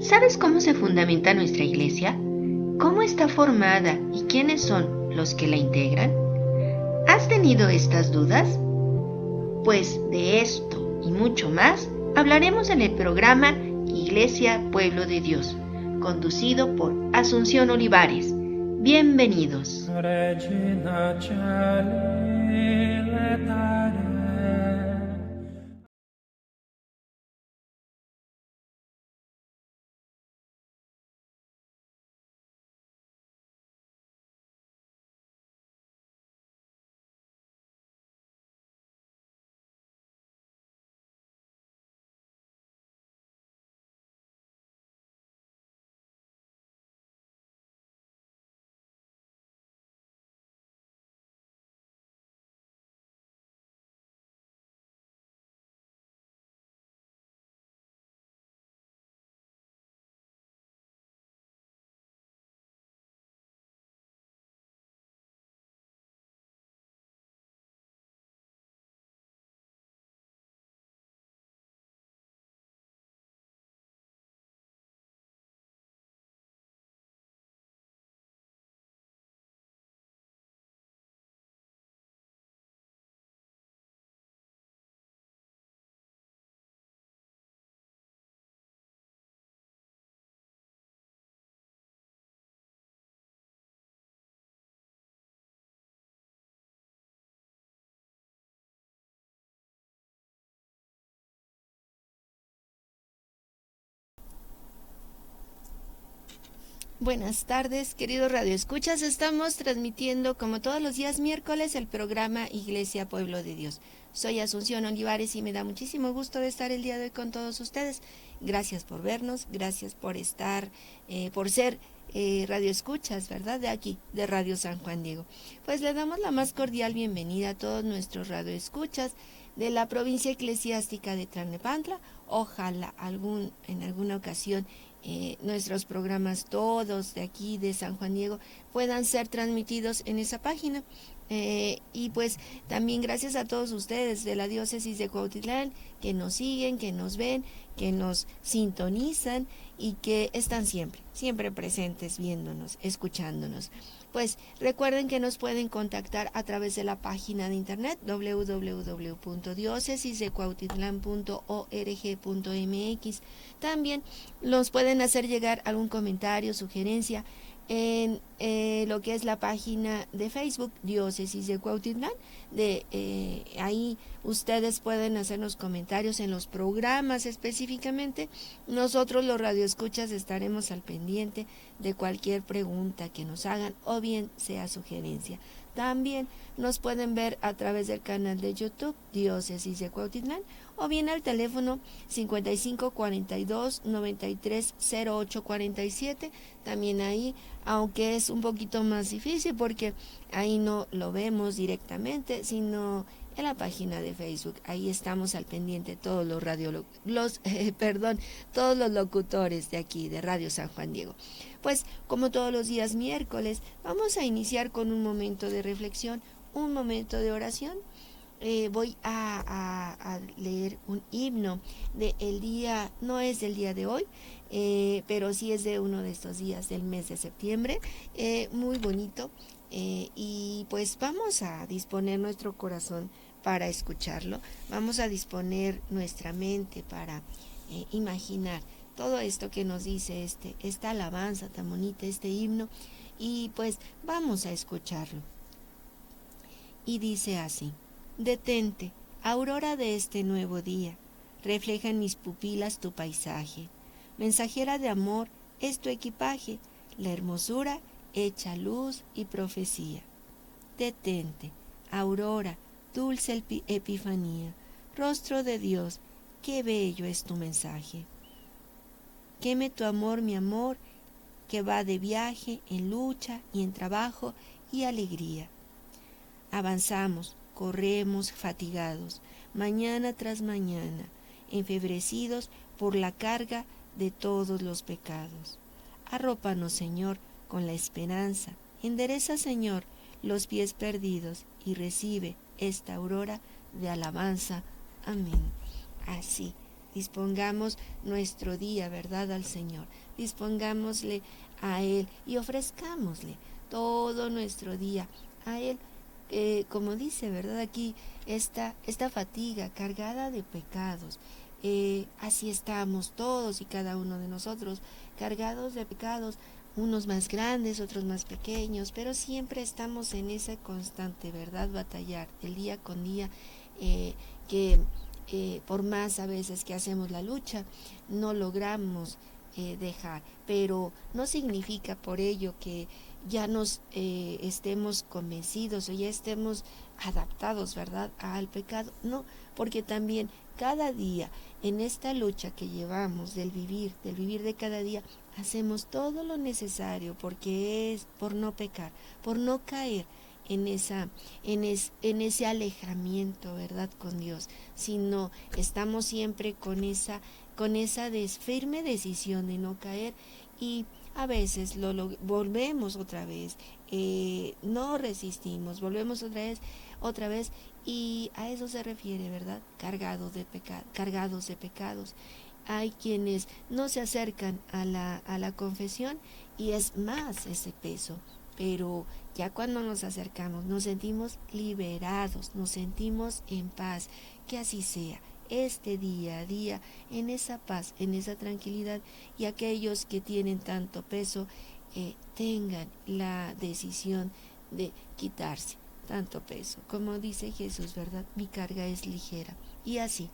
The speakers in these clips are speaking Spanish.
¿Sabes cómo se fundamenta nuestra iglesia? ¿Cómo está formada y quiénes son los que la integran? ¿Has tenido estas dudas? Pues de esto y mucho más hablaremos en el programa Iglesia Pueblo de Dios, conducido por Asunción Olivares. Bienvenidos. Regina Caeli Letare. Buenas tardes, queridos radioescuchas. Estamos transmitiendo como todos los días miércoles el programa Iglesia Pueblo de Dios. Soy Asunción Olivares y me da muchísimo gusto de estar el día de hoy con todos ustedes. Gracias por vernos, gracias por estar, por ser radioescuchas, ¿verdad? De aquí, de Radio San Juan Diego. Pues le damos la más cordial bienvenida a todos nuestros radioescuchas de la provincia eclesiástica de Tlalnepantla. Ojalá en alguna ocasión nuestros programas todos de aquí de San Juan Diego puedan ser transmitidos en esa página. Y pues también gracias a todos ustedes de la diócesis de Cuautitlán que nos siguen, que nos ven, que nos sintonizan y que están siempre presentes viéndonos, escuchándonos. Pues recuerden que nos pueden contactar a través de la página de internet www.diocesisdecuautitlán.org.mx. También nos pueden hacer llegar algún comentario, sugerencia en lo que es la página de Facebook Diócesis de Cuautitlán. Ahí ustedes pueden hacernos comentarios en los programas específicamente. Nosotros los radioescuchas estaremos al pendiente de cualquier pregunta que nos hagan o bien sea sugerencia. También nos pueden ver a través del canal de YouTube Diócesis de Cuautitlán o bien al teléfono 55 42 93 08 47. También ahí, aunque es un poquito más difícil porque ahí no lo vemos directamente, sino en la página de Facebook. Ahí estamos al pendiente todos todos los locutores de aquí de Radio San Juan Diego. Pues como todos los días miércoles, vamos a iniciar con un momento de reflexión, un momento de oración. Voy a leer un himno del día, no es del día de hoy, pero sí es de uno de estos días del mes de septiembre, muy bonito, y pues vamos a disponer nuestro corazón para escucharlo, vamos a disponer nuestra mente para imaginar todo esto que nos dice esta alabanza tan bonita, este himno, y pues vamos a escucharlo. Y dice así: detente, aurora de este nuevo día, refleja en mis pupilas tu paisaje, mensajera de amor es tu equipaje, la hermosura hecha luz y profecía. Detente, aurora, dulce epifanía, rostro de Dios, qué bello es tu mensaje. Queme tu amor, mi amor, que va de viaje, en lucha y en trabajo y alegría. Avanzamos, corremos fatigados, mañana tras mañana, enfebrecidos por la carga de todos los pecados. Arrópanos, Señor, con la esperanza, endereza, Señor, los pies perdidos y recibe esta aurora de alabanza. Amén. dispongamos nuestro día, ¿verdad?, al Señor. Dispongámosle a Él y ofrezcámosle todo nuestro día a Él. Como dice, ¿verdad?, aquí esta fatiga cargada de pecados. Así estamos todos y cada uno de nosotros, cargados de pecados, unos más grandes, otros más pequeños, pero siempre estamos en esa constante, ¿verdad?, batallar el día con día, que por más a veces que hacemos la lucha, no logramos dejar, pero no significa por ello que ya nos estemos convencidos o ya estemos adaptados, ¿verdad?, al pecado. No, porque también cada día en esta lucha que llevamos del vivir de cada día, hacemos todo lo necesario porque es por no pecar, por no caer en ese alejamiento, ¿verdad?, con Dios, sino estamos siempre con esa firme decisión de no caer, y a veces lo volvemos otra vez, no resistimos, volvemos otra vez, y a eso se refiere, ¿verdad?, cargados de pecados. Hay quienes no se acercan a la confesión y es más ese peso, pero ya cuando nos acercamos nos sentimos liberados, nos sentimos en paz. Que así sea este día a día, en esa paz, en esa tranquilidad, y aquellos que tienen tanto peso tengan la decisión de quitarse tanto peso. Como dice Jesús, ¿verdad?, mi carga es ligera. Y así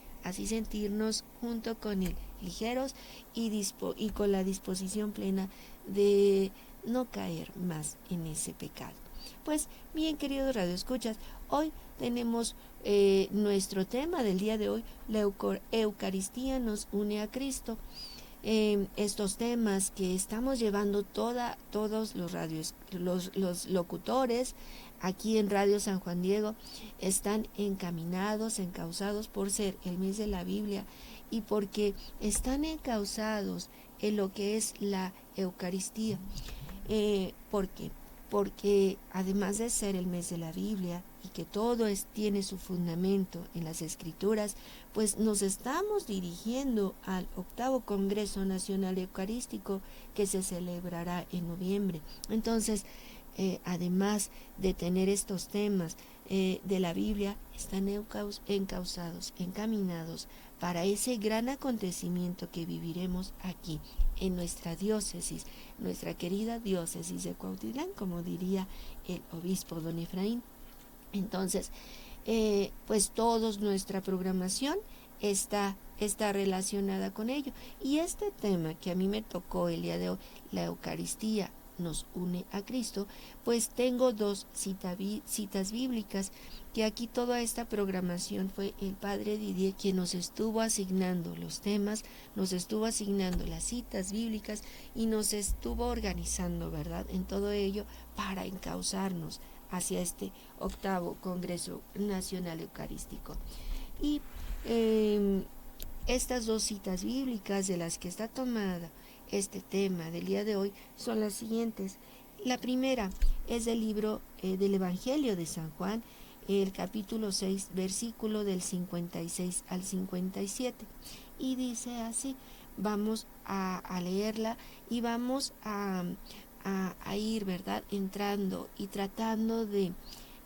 sentirnos junto con Él, ligeros y con la disposición plena de no caer más en ese pecado. Pues bien, queridos radioescuchas, hoy tenemos nuestro tema del día de hoy, la Eucaristía nos une a Cristo. Estos temas que estamos llevando todos los locutores aquí en Radio San Juan Diego están encausados por ser el mes de la Biblia y porque están encausados en lo que es la Eucaristía. ¿Por qué? Porque además de ser el mes de la Biblia y que todo tiene su fundamento en las Escrituras, pues nos estamos dirigiendo al 8º Congreso Nacional Eucarístico que se celebrará en noviembre. Entonces, además de tener estos temas de la Biblia, están encausados, encaminados para ese gran acontecimiento que viviremos aquí en nuestra diócesis, nuestra querida diócesis de Cuautitlán, como diría el obispo don Efraín. Entonces, pues toda nuestra programación está relacionada con ello. Y este tema que a mí me tocó el día de hoy, la Eucaristía nos une a Cristo, pues tengo 2 citas bíblicas, que aquí toda esta programación fue el padre Didier quien nos estuvo asignando los temas, nos estuvo asignando las citas bíblicas y nos estuvo organizando, ¿verdad?, en todo ello para encauzarnos hacia este 8º Congreso Nacional Eucarístico. Y estas 2 citas bíblicas de las que está tomada este tema del día de hoy son las siguientes. La primera es del libro del Evangelio de San Juan, el capítulo 6, versículo del 56 al 57. Y dice así, vamos a leerla y vamos a ir, ¿verdad?, entrando y tratando de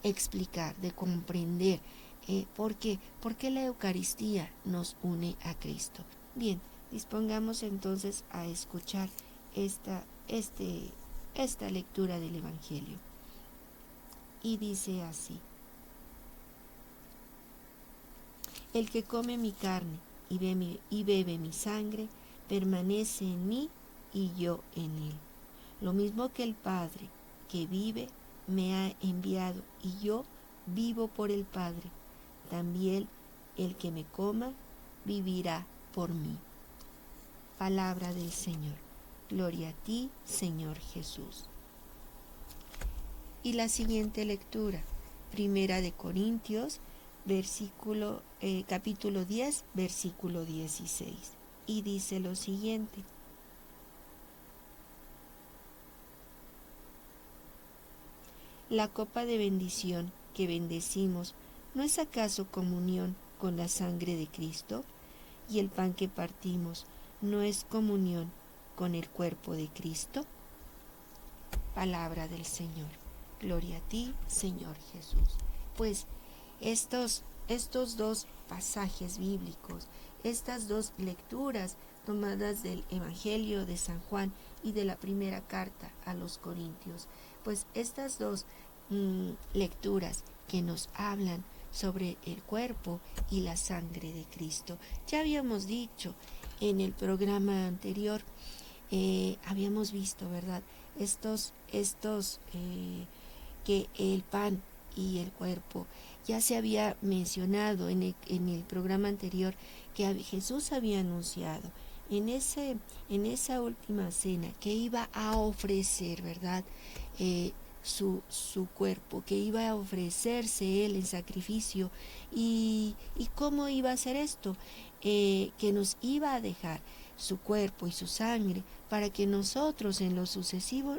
explicar, de comprender por qué la Eucaristía nos une a Cristo. Bien, dispongamos entonces a escuchar esta lectura del Evangelio. Y dice así: el que come mi carne y bebe mi sangre, permanece en mí y yo en él. Lo mismo que el Padre que vive me ha enviado y yo vivo por el Padre, también el que me coma vivirá por mí. Palabra del Señor. Gloria a ti, Señor Jesús. Y la siguiente lectura, Primera de Corintios, capítulo 10, versículo 16. Y dice lo siguiente: la copa de bendición que bendecimos, ¿no es acaso comunión con la sangre de Cristo? y el pan que partimos no es comunión con el cuerpo de Cristo? Palabra del Señor. Gloria a ti, Señor Jesús. Pues estos dos pasajes bíblicos, estas dos lecturas tomadas del Evangelio de San Juan y de la primera carta a los Corintios, pues estas dos lecturas que nos hablan sobre el cuerpo y la sangre de Cristo. Ya habíamos dicho en el programa anterior, habíamos visto, ¿verdad? Que el pan y el cuerpo, ya se había mencionado en el programa anterior que Jesús había anunciado en esa última cena que iba a ofrecer, ¿verdad? Su cuerpo, que iba a ofrecerse él en sacrificio. ¿Y cómo iba a hacer esto? Que nos iba a dejar su cuerpo y su sangre para que nosotros en lo sucesivo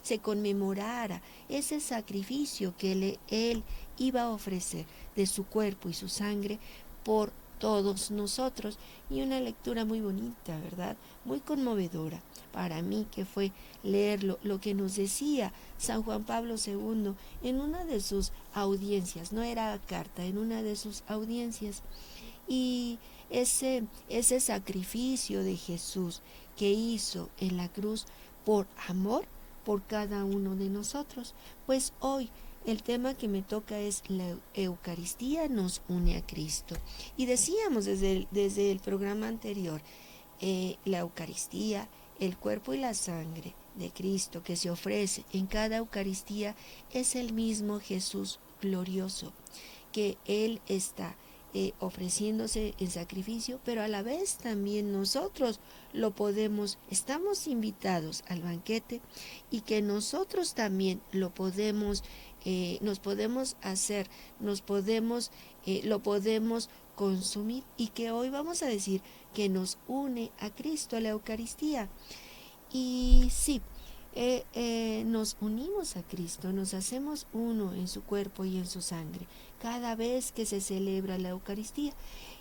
se conmemorara ese sacrificio que él iba a ofrecer de su cuerpo y su sangre por todos nosotros. Y una lectura muy bonita, ¿verdad? Muy conmovedora para mí, que fue leerlo, lo que nos decía San Juan Pablo II en una de sus audiencias, no era carta, en una de sus audiencias. Y ese sacrificio de Jesús que hizo en la cruz por amor por cada uno de nosotros. Pues hoy el tema que me toca es la Eucaristía nos une a Cristo. Y decíamos desde el programa anterior, la Eucaristía, el cuerpo y la sangre de Cristo que se ofrece en cada Eucaristía es el mismo Jesús glorioso, que Él está ofreciéndose en sacrificio, pero a la vez también nosotros estamos invitados al banquete, y que nosotros también lo podemos consumir, y que hoy vamos a decir que nos une a Cristo, a la Eucaristía. Y sí, nos unimos a Cristo, nos hacemos uno en su cuerpo y en su sangre cada vez que se celebra la Eucaristía.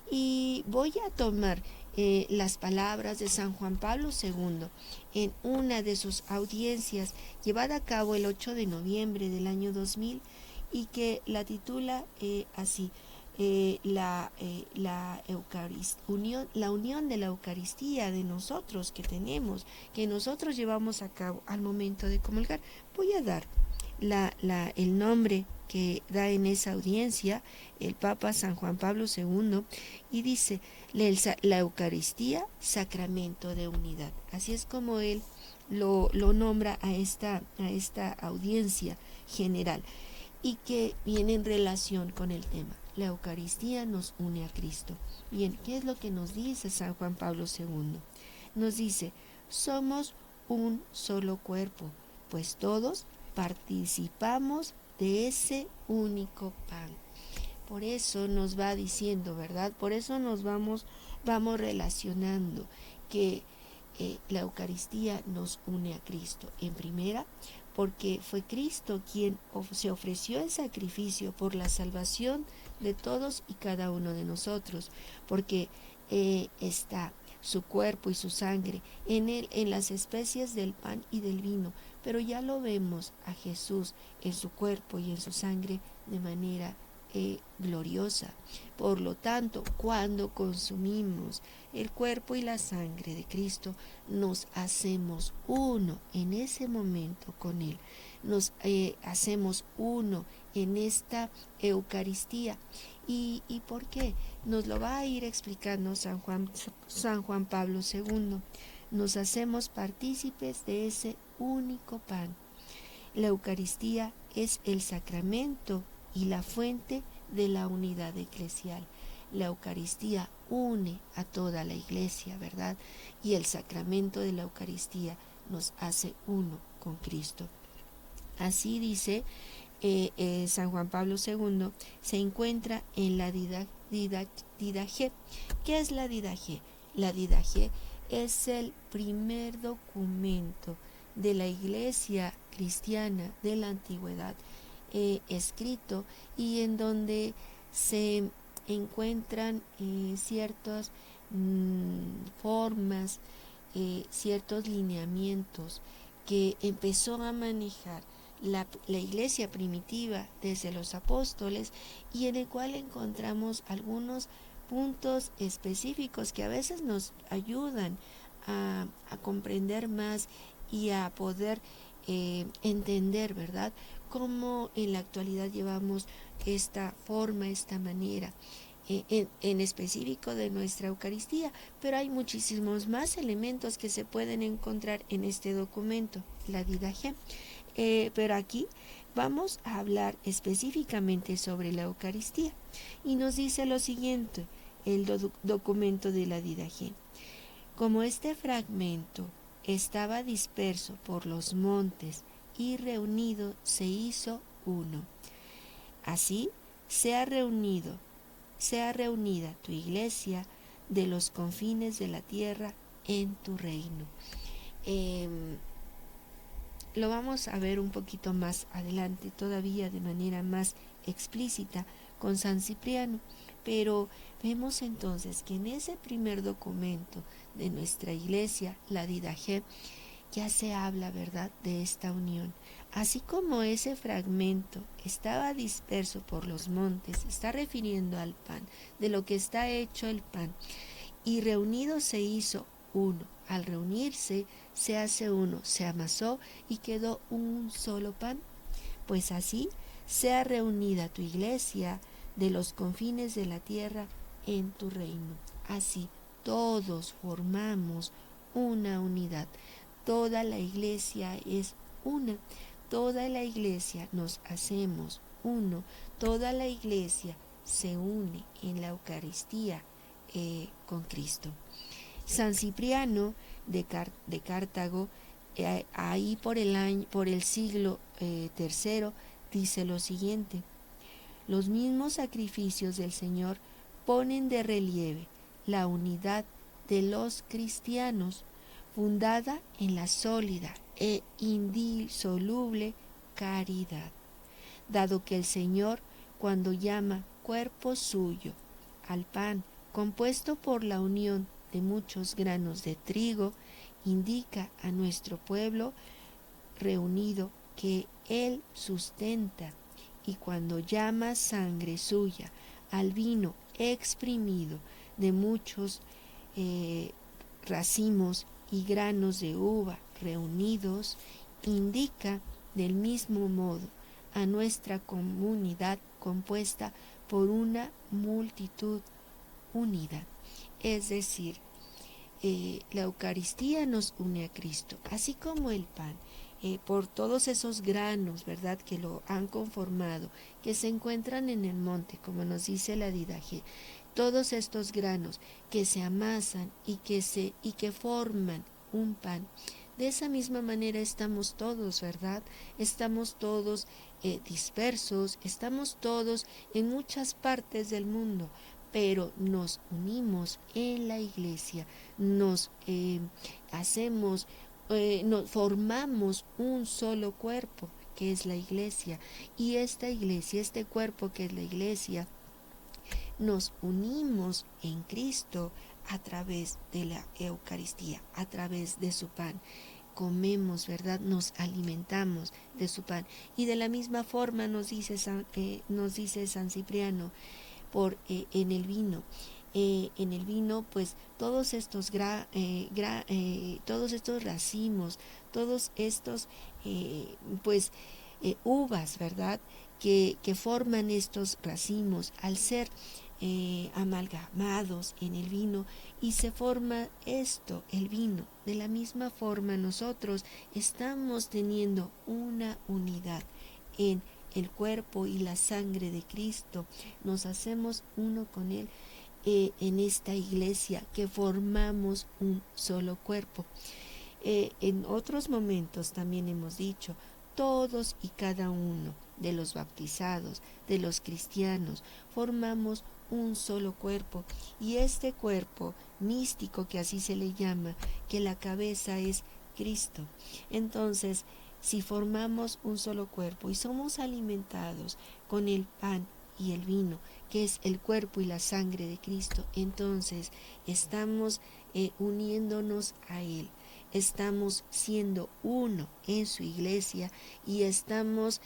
Y voy a tomar las palabras de San Juan Pablo II en una de sus audiencias llevada a cabo el 8 de noviembre del año 2000, y que la titula así: la unión de la Eucaristía de nosotros que nosotros llevamos a cabo al momento de comulgar. Voy a dar el nombre que da en esa audiencia el Papa San Juan Pablo II, y dice: la Eucaristía, sacramento de unidad. Así es como él lo nombra a esta audiencia general, y que viene en relación con el tema. La Eucaristía nos une a Cristo. Bien, ¿qué es lo que nos dice San Juan Pablo II? Nos dice: somos un solo cuerpo, pues todos participamos de ese único pan. Por eso nos va diciendo, ¿verdad? Por eso nos vamos relacionando que la Eucaristía nos une a Cristo. En primera, porque fue Cristo quien se ofreció en sacrificio por la salvación de todos y cada uno de nosotros, porque está su cuerpo y su sangre en las especies del pan y del vino, pero ya lo vemos a Jesús en su cuerpo y en su sangre de manera gloriosa. Por lo tanto, cuando consumimos el cuerpo y la sangre de Cristo, nos hacemos uno en ese momento con Él. Nos hacemos uno en esta Eucaristía. ¿Y por qué? Nos lo va a ir explicando San Juan Pablo II. Nos hacemos partícipes de ese único pan. La Eucaristía es el sacramento y la fuente de la unidad eclesial. La Eucaristía une a toda la Iglesia, ¿verdad? Y el sacramento de la Eucaristía nos hace uno con Cristo. Así dice San Juan Pablo II, se encuentra en la Didache. ¿Qué es la Didache? La Didache es el primer documento de la Iglesia cristiana de la antigüedad escrito, y en donde se encuentran ciertas formas, ciertos lineamientos que empezó a manejar la iglesia primitiva desde los apóstoles, y en el cual encontramos algunos puntos específicos que a veces nos ayudan a comprender más y a poder entender, ¿verdad?, cómo en la actualidad llevamos esta forma, esta manera en específico de nuestra Eucaristía, pero hay muchísimos más elementos que se pueden encontrar en este documento, la Didache. Pero aquí vamos a hablar específicamente sobre la Eucaristía, y nos dice lo siguiente el documento de la Didache: como este fragmento estaba disperso por los montes y reunido se hizo uno, así sea reunida tu iglesia de los confines de la tierra en tu reino. Lo vamos a ver un poquito más adelante, todavía de manera más explícita, con San Cipriano, pero vemos entonces que en ese primer documento de nuestra iglesia, la Didache, ya se habla, ¿verdad?, de esta unión. Así como ese fragmento estaba disperso por los montes, está refiriendo al pan, de lo que está hecho el pan, y reunido se hizo uno. Al reunirse se hace uno, se amasó y quedó un solo pan. Pues así sea reunida tu iglesia de los confines de la tierra en tu reino. Así todos formamos una unidad. Toda la iglesia es una. Toda la iglesia nos hacemos uno. Toda la iglesia se une en la Eucaristía con Cristo. San Cipriano de Cartago, ahí por el siglo III, dice lo siguiente: los mismos sacrificios del Señor ponen de relieve la unidad de los cristianos, fundada en la sólida e indisoluble caridad, dado que el Señor, cuando llama cuerpo suyo al pan compuesto por la unión de muchos granos de trigo, indica a nuestro pueblo reunido que Él sustenta, y cuando llama sangre suya al vino exprimido de muchos racimos y granos de uva reunidos, indica del mismo modo a nuestra comunidad compuesta por una multitud unida. Es decir, la Eucaristía nos une a Cristo, así como el pan, por todos esos granos, ¿verdad?, que lo han conformado, que se encuentran en el monte, como nos dice la Didache. Todos estos granos que se amasan y que forman un pan. De esa misma manera estamos todos, ¿verdad? Estamos todos dispersos, estamos todos en muchas partes del mundo, pero nos unimos en la iglesia, nos formamos un solo cuerpo, que es la iglesia, y esta iglesia, este cuerpo que es la iglesia, nos unimos en Cristo a través de la Eucaristía, a través de su pan. Comemos, ¿verdad? Nos alimentamos de su pan. Y de la misma forma nos dice San Cipriano, en el vino. En el vino, pues todos estos racimos, todos estos uvas, ¿verdad?, que forman estos racimos, al ser amalgamados en el vino, y se forma el vino. De la misma forma nosotros estamos teniendo una unidad en el cuerpo y la sangre de Cristo. Nos hacemos uno con Él en esta iglesia, que formamos un solo cuerpo. En otros momentos también hemos dicho: todos y cada uno de los bautizados, de los cristianos, formamos un solo cuerpo, y este cuerpo místico, que así se le llama, que la cabeza es Cristo. Entonces, si formamos un solo cuerpo y somos alimentados con el pan y el vino, que es el cuerpo y la sangre de Cristo, entonces estamos uniéndonos a Él. Estamos siendo uno en su iglesia y estamos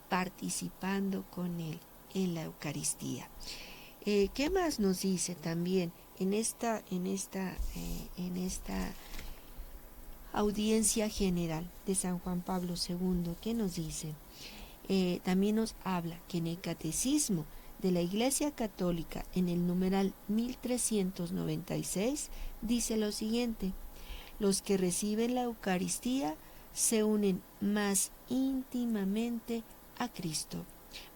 participando con Él en la Eucaristía. ¿Qué más nos dice también en esta audiencia general de San Juan Pablo II? ¿Qué nos dice? También nos habla que en el Catecismo de la Iglesia Católica, en el numeral 1396, dice lo siguiente: los que reciben la Eucaristía se unen más íntimamente a Cristo.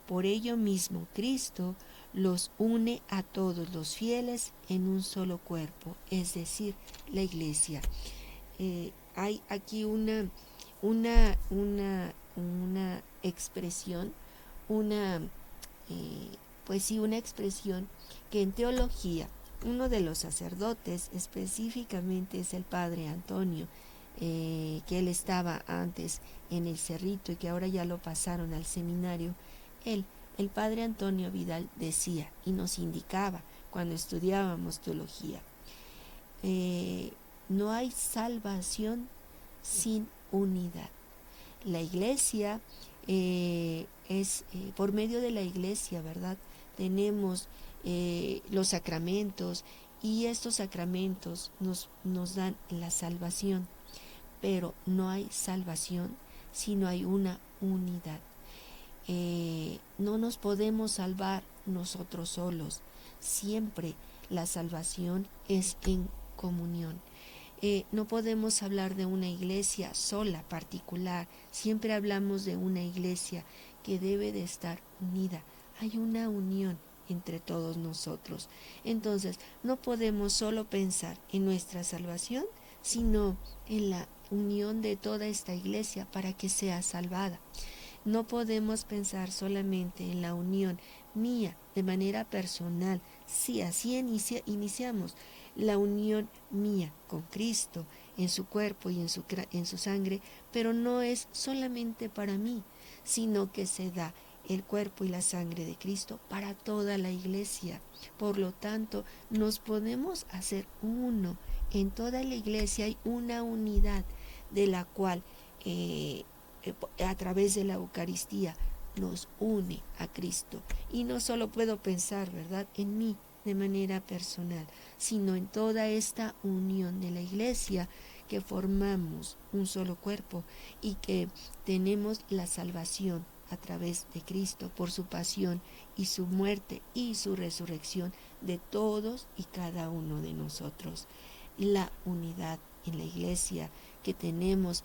Por ello mismo, Cristo los une a todos los fieles en un solo cuerpo, es decir, la Iglesia. Hay aquí una expresión, una expresión que en teología uno de los sacerdotes, específicamente es el padre Antonio, que él estaba antes en el Cerrito y que ahora ya lo pasaron al seminario. El padre Antonio Vidal decía y nos indicaba cuando estudiábamos teología: no hay salvación sin unidad. La iglesia por medio de la iglesia, ¿verdad? Tenemos los sacramentos, y estos sacramentos nos dan la salvación, pero no hay salvación si no hay una unidad. No nos podemos salvar nosotros solos. Siempre la salvación es en comunión. No podemos hablar de una iglesia sola, particular. Siempre hablamos de una iglesia que debe de estar unida. Hay una unión entre todos nosotros. Entonces, no podemos solo pensar en nuestra salvación, sino en la unión de toda esta iglesia para que sea salvada. No podemos pensar solamente en la unión mía de manera personal. Sí, así iniciamos la unión mía con Cristo en su cuerpo y en su sangre, pero no es solamente para mí, sino que se da el cuerpo y la sangre de Cristo para toda la iglesia. Por lo tanto, nos podemos hacer uno. En toda la iglesia hay una unidad de la cual a través de la Eucaristía nos une a Cristo. Y no solo puedo pensar, ¿verdad?, en mí de manera personal, sino en toda esta unión de la iglesia, que formamos un solo cuerpo y que tenemos la salvación a través de Cristo por su pasión y su muerte y su resurrección de todos y cada uno de nosotros. La unidad en la iglesia que tenemos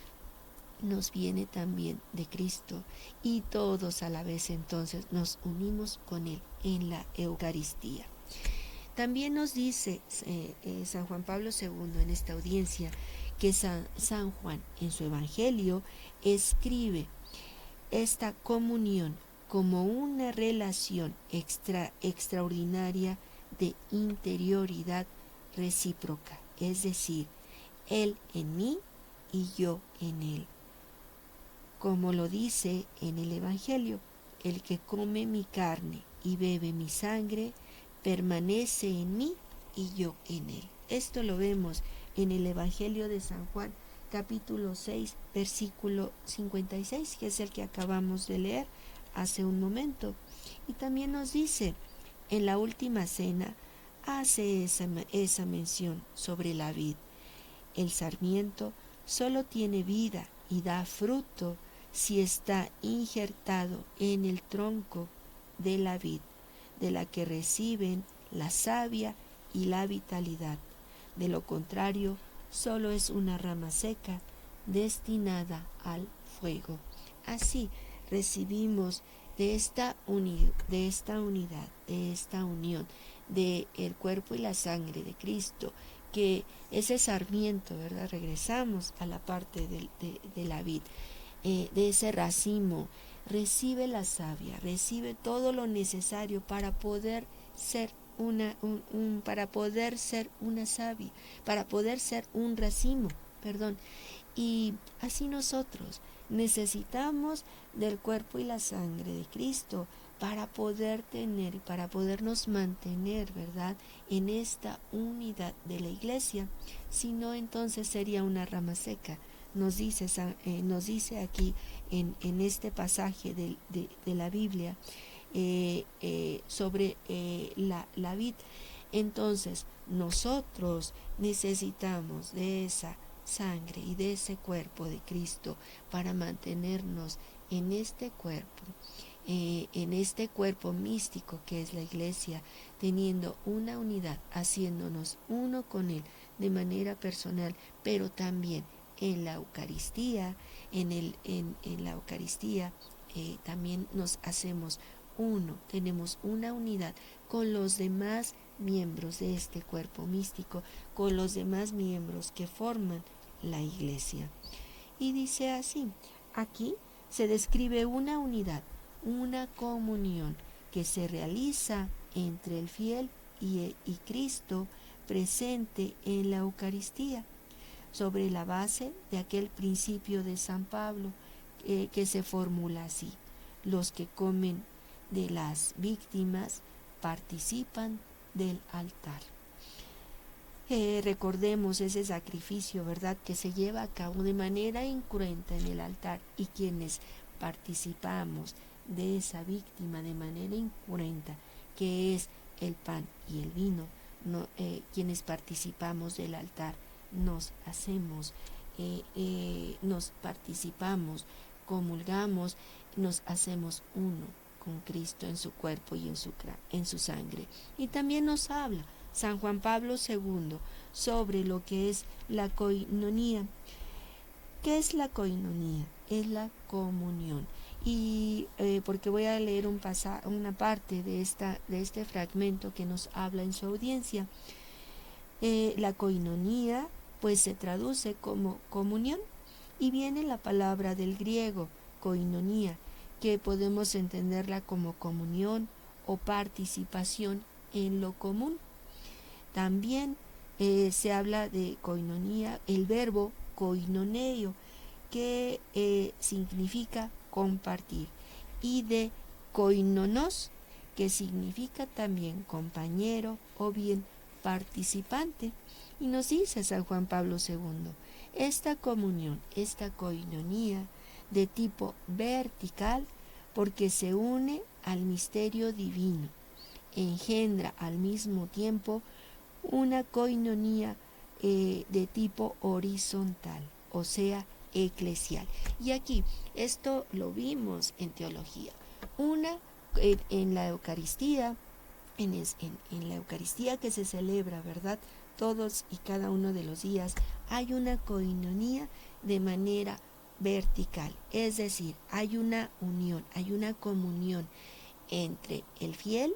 nos viene también de Cristo, y todos a la vez entonces nos unimos con Él en la Eucaristía. También nos dice San Juan Pablo II en esta audiencia que San Juan en su Evangelio escribe esta comunión como una relación extraordinaria de interioridad recíproca, es decir, Él en mí y yo en Él. Como lo dice en el Evangelio: el que come mi carne y bebe mi sangre permanece en mí y yo en él. Esto lo vemos en el Evangelio de San Juan, capítulo 6, versículo 56, que es el que acabamos de leer hace un momento. Y también nos dice, en la última cena, hace esa mención sobre la vid. El sarmiento solo tiene vida y da fruto si está injertado en el tronco de la vid, de la que reciben la savia y la vitalidad. De lo contrario, solo es una rama seca destinada al fuego. Así recibimos de esta unidad, de esta unión, de el cuerpo y la sangre de Cristo, que ese sarmiento, ¿verdad? Regresamos a la parte de la vid, de ese racimo, recibe la savia, recibe todo lo necesario para poder ser una savia, para poder ser un racimo, y así nosotros necesitamos del cuerpo y la sangre de Cristo para poder tener y para podernos mantener, ¿verdad?, en esta unidad de la iglesia. Si no, entonces sería una rama seca. Nos dice aquí en este pasaje de la Biblia sobre la vid. Entonces nosotros necesitamos de esa sangre y de ese cuerpo de Cristo para mantenernos en este cuerpo místico que es la iglesia, teniendo una unidad, haciéndonos uno con Él de manera personal, pero también en la Eucaristía. En la Eucaristía también nos hacemos uno, tenemos una unidad con los demás miembros de este cuerpo místico, con los demás miembros que forman la iglesia. Y dice así, aquí se describe una unidad, una comunión que se realiza entre el fiel y Cristo presente en la Eucaristía, sobre la base de aquel principio de San Pablo que se formula así: los que comen de las víctimas participan del altar. Recordemos ese sacrificio, ¿verdad?, que se lleva a cabo de manera incruenta en el altar, y quienes participamos de esa víctima de manera incruenta, que es el pan y el vino, quienes participamos del altar, nos participamos, comulgamos, nos hacemos uno con Cristo en su cuerpo y en su sangre. Y también nos habla San Juan Pablo II sobre lo que es la coinonía. ¿Qué es la coinonía? Es la comunión. Y porque voy a leer una parte de este fragmento que nos habla en su audiencia. La coinonía pues se traduce como comunión, y viene la palabra del griego koinonía, que podemos entenderla como comunión o participación en lo común. También se habla de koinonía, el verbo koinoneo, que significa compartir, y de koinonos, que significa también compañero o bien participante. Y nos dice San Juan Pablo II, esta comunión, esta koinonía de tipo vertical, porque se une al misterio divino, engendra al mismo tiempo una koinonía de tipo horizontal, o sea, eclesial. Y aquí, esto lo vimos en teología. Una en la Eucaristía, en la Eucaristía que se celebra, ¿verdad?, todos y cada uno de los días, hay una koinonía de manera vertical, es decir, hay una unión, hay una comunión entre el fiel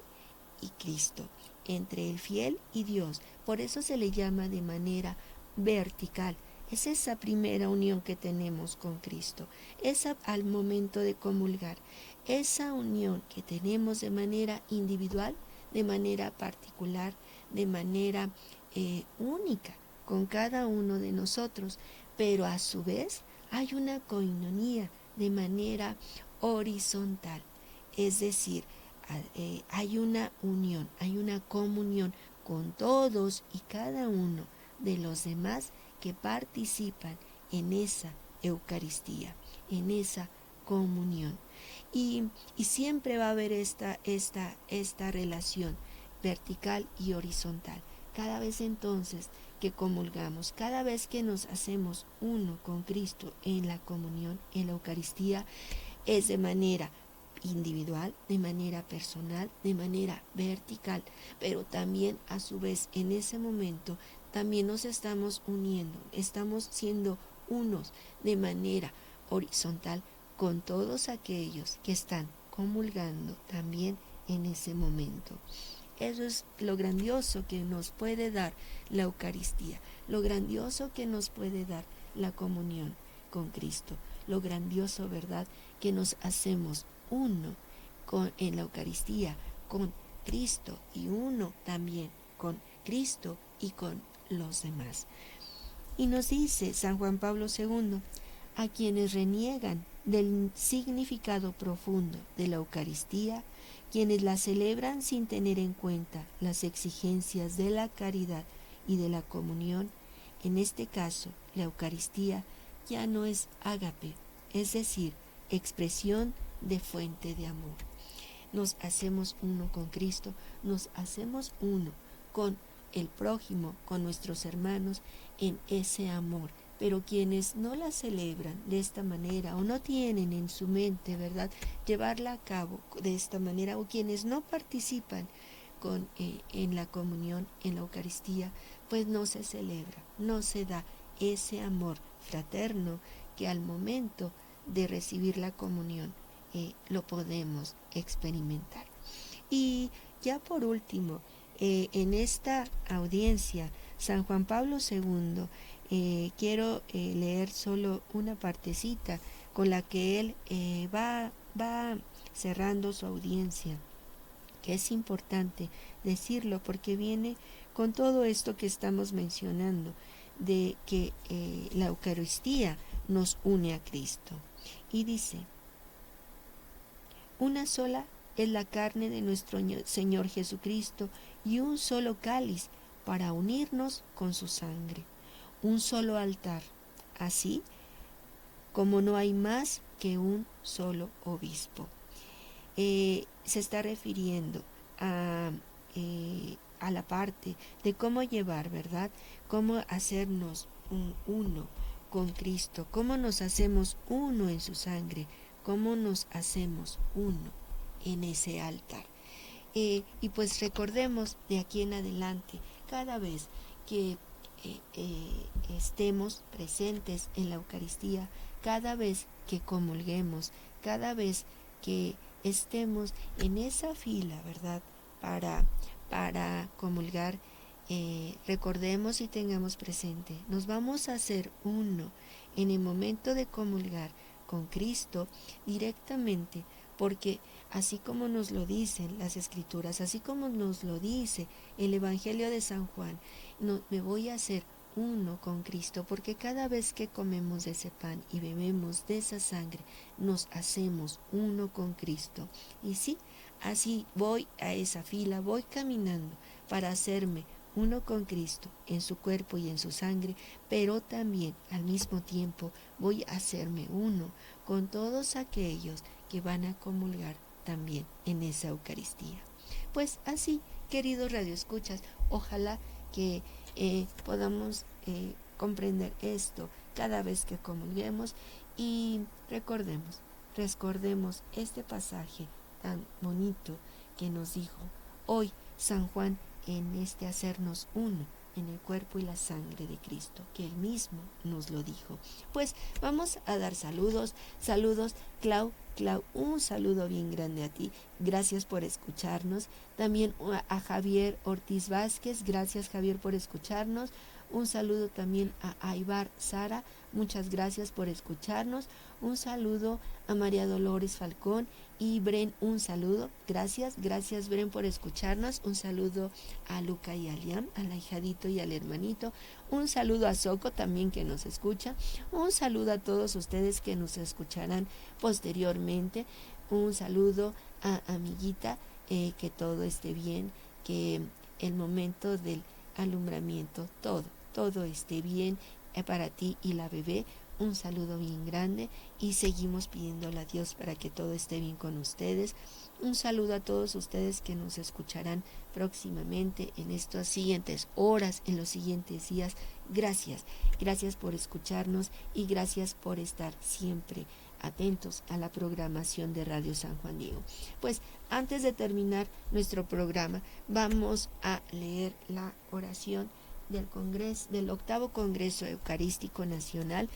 y Cristo, entre el fiel y Dios. Por eso se le llama de manera vertical. Es esa primera unión que tenemos con Cristo, esa al momento de comulgar, esa unión que tenemos de manera individual, de manera particular, de manera única con cada uno de nosotros, pero a su vez hay una koinonía de manera horizontal, es decir, hay una unión, hay una comunión con todos y cada uno de los demás que participan en esa Eucaristía, en esa comunión. Y siempre va a haber esta relación vertical y horizontal. Cada vez entonces que comulgamos, cada vez que nos hacemos uno con Cristo en la comunión, en la Eucaristía, es de manera individual, de manera personal, de manera vertical, pero también a su vez en ese momento también nos estamos uniendo, estamos siendo unos de manera horizontal con todos aquellos que están comulgando también en ese momento. Eso es lo grandioso que nos puede dar la Eucaristía, lo grandioso que nos puede dar la comunión con Cristo, lo grandioso, ¿verdad?, que nos hacemos uno en la Eucaristía con Cristo, y uno también con Cristo y con los demás. Y nos dice San Juan Pablo II, a quienes reniegan del significado profundo de la Eucaristía, quienes la celebran sin tener en cuenta las exigencias de la caridad y de la comunión. En este caso, la Eucaristía ya no es ágape, es decir, expresión de fuente de amor. Nos hacemos uno con Cristo, nos hacemos uno con el prójimo, con nuestros hermanos, en ese amor. Pero quienes no la celebran de esta manera o no tienen en su mente, ¿verdad?, llevarla a cabo de esta manera, o quienes no participan en la comunión, en la Eucaristía, pues no se celebra, no se da ese amor fraterno que al momento de recibir la comunión lo podemos experimentar. Y ya por último, en esta audiencia, San Juan Pablo II, quiero leer solo una partecita con la que él va cerrando su audiencia, que es importante decirlo porque viene con todo esto que estamos mencionando, de que la Eucaristía nos une a Cristo. Y dice: una sola es la carne de nuestro Señor Jesucristo y un solo cáliz para unirnos con su sangre, un solo altar, así como no hay más que un solo obispo. Se está refiriendo a la parte de cómo llevar, ¿verdad?, cómo hacernos uno con Cristo, cómo nos hacemos uno en su sangre, cómo nos hacemos uno en ese altar. Y pues recordemos de aquí en adelante, cada vez que estemos presentes en la Eucaristía, cada vez que comulguemos, cada vez que estemos en esa fila, ¿verdad?, para comulgar, recordemos y tengamos presente, nos vamos a hacer uno en el momento de comulgar con Cristo directamente, porque así como nos lo dicen las Escrituras, así como nos lo dice el Evangelio de San Juan, me voy a hacer uno con Cristo, porque cada vez que comemos de ese pan y bebemos de esa sangre, nos hacemos uno con Cristo. Y sí, así voy a esa fila, voy caminando para hacerme uno con Cristo en su cuerpo y en su sangre, pero también al mismo tiempo voy a hacerme uno con todos aquellos que van a comulgar también en esa Eucaristía. Pues así, queridos radioescuchas, ojalá que podamos comprender esto cada vez que comulguemos y recordemos este pasaje tan bonito que nos dijo hoy San Juan en este hacernos uno en el cuerpo y la sangre de Cristo, que Él mismo nos lo dijo. Pues vamos a dar saludos, Clau, un saludo bien grande a ti, gracias por escucharnos. También a Javier Ortiz Vázquez, gracias Javier por escucharnos. Un saludo también a Aybar Sara, muchas gracias por escucharnos. Un saludo a María Dolores Falcón y Bren, un saludo, gracias Bren por escucharnos. Un saludo a Luca y a Liam, al ahijadito y al hermanito. Un saludo a Soco también que nos escucha. Un saludo a todos ustedes que nos escucharán posteriormente. Un saludo a amiguita, que todo esté bien, que el momento del alumbramiento, todo esté bien para ti y la bebé. Un saludo bien grande y seguimos pidiéndole a Dios para que todo esté bien con ustedes. Un saludo a todos ustedes que nos escucharán próximamente en estas siguientes horas, en los siguientes días. Gracias por escucharnos y gracias por estar siempre atentos a la programación de Radio San Juan Diego. Pues antes de terminar nuestro programa, vamos a leer la oración del octavo Congreso Eucarístico Nacional.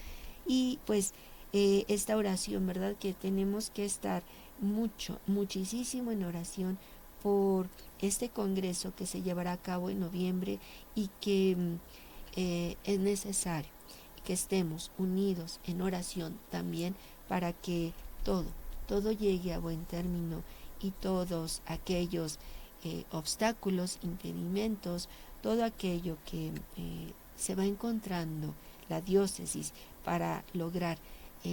Y pues esta oración, ¿verdad?, que tenemos que estar muchísimo en oración por este congreso que se llevará a cabo en noviembre y que es necesario que estemos unidos en oración también para que todo llegue a buen término y todos aquellos obstáculos, impedimentos, todo aquello que se va encontrando la diócesis para lograr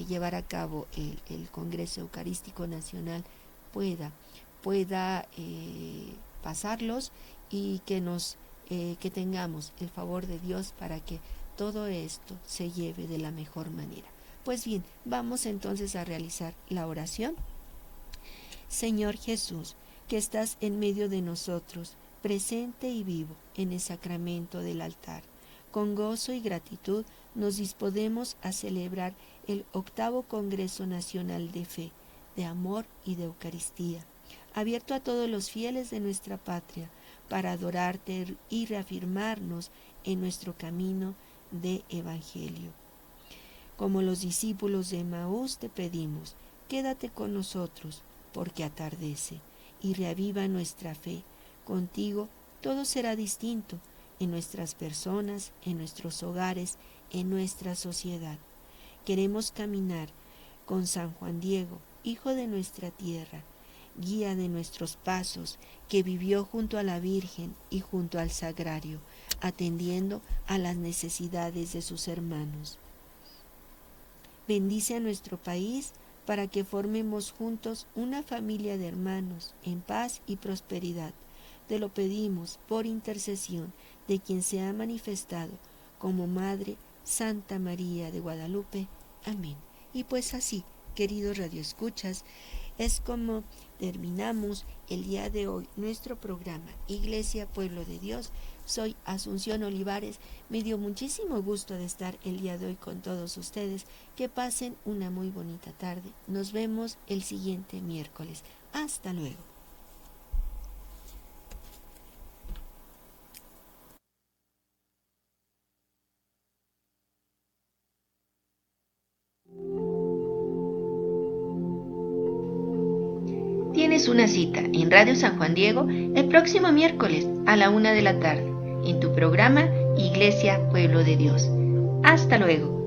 llevar a cabo el Congreso Eucarístico Nacional pueda pueda pasarlos y que tengamos el favor de Dios para que todo esto se lleve de la mejor manera. Pues bien, vamos entonces a realizar la oración. Señor Jesús, que estás en medio de nosotros, presente y vivo en el sacramento del altar, con gozo y gratitud nos disponemos a celebrar el 8º Congreso Nacional de Fe, de Amor y de Eucaristía, abierto a todos los fieles de nuestra patria, para adorarte y reafirmarnos en nuestro camino de Evangelio. Como los discípulos de Emaús te pedimos, quédate con nosotros, porque atardece, y reaviva nuestra fe. Contigo todo será distinto, en nuestras personas, en nuestros hogares, en nuestra sociedad. Queremos caminar con San Juan Diego, hijo de nuestra tierra, guía de nuestros pasos, que vivió junto a la Virgen y junto al Sagrario, atendiendo a las necesidades de sus hermanos. Bendice a nuestro país para que formemos juntos una familia de hermanos en paz y prosperidad. Te lo pedimos por intercesión de quien se ha manifestado como Madre Santa María de Guadalupe. Amén. Y pues así, queridos radioescuchas, es como terminamos el día de hoy nuestro programa Iglesia Pueblo de Dios. Soy Asunción Olivares. Me dio muchísimo gusto de estar el día de hoy con todos ustedes. Que pasen una muy bonita tarde. Nos vemos el siguiente miércoles. Hasta luego. Tienes una cita en Radio San Juan Diego el próximo miércoles a la 1 de la tarde, en tu programa Iglesia Pueblo de Dios. Hasta luego.